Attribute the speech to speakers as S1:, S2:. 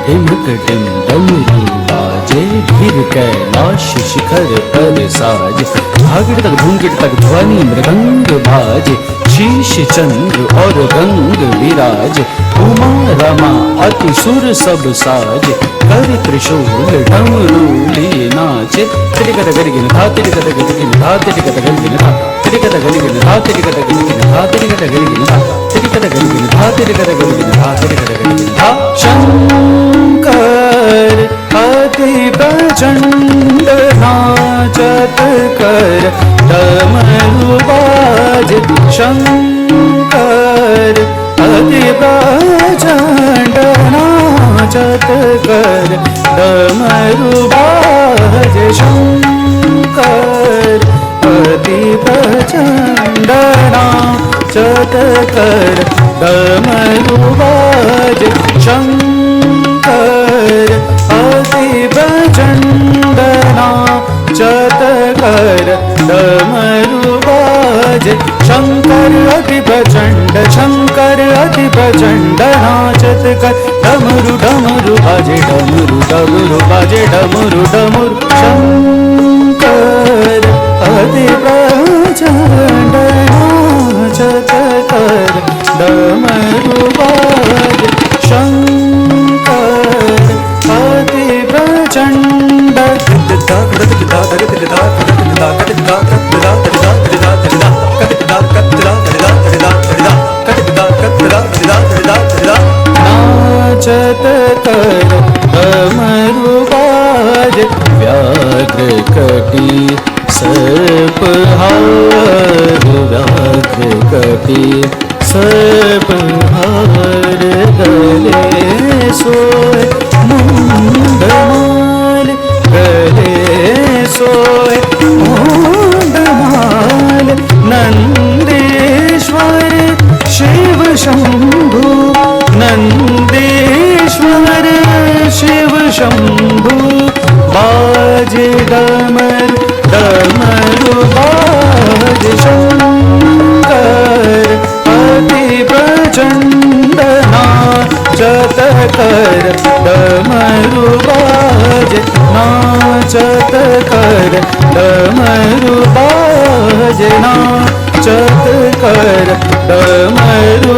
S1: Tim डमरू बाजे फिर कैलाश शिखर पर साजे भागड़ तक घूंघट तक ध्वनि मृदंग बाजे शीश चंद्र और गंग विराज उमा रमा अति सुर सब साजे कर त्रिशूल डमरू लिए नाचे तिरिकत गरिगिन धा तिरिकत गरिगिन धा तिरिकत गरिगिन धा तिरिकत गरिगिन धा तिरिकत गरिगिन धा तिरिकत गरिगिन धा तिरिकत गरिगिन धा तिरिकत गरिगिन धा तिरिकत गरिगिन धा शंकर अति प्रचंड नाचत कर डमरू बाजे शंकर अति प्रचंड नाचत कर डमरू बाजे शंकर अति प्रचंड नाचत कर डमरू बाजे शंकर अति प्रचंड नाचत कर डमरू बाजे शंकर अति प्रचंड शंकर अति प्रचंड नाचत कर डमरू डमरू बाजे डमरू डमरू बाजे डमरू डमरू शंकर अति प्रचंड नाचत कर डमरू बाजे शंकर अति प्रचंड नाचत कर डमरू बाजे व्याघ्र कटी सर्पहार व्याघ्र कटी सर्पहार गले सोय मुंडमाल गले सोय मुंडमाल नंदेश्वर शिव शंभु नंदेश्वर शिव शंभु बाजे डमर डमरू बाजे शंकर अति प्रचंड नाचत कर डमरू बाजे नाचत कर डमरू बाजे नाचत कर डमरू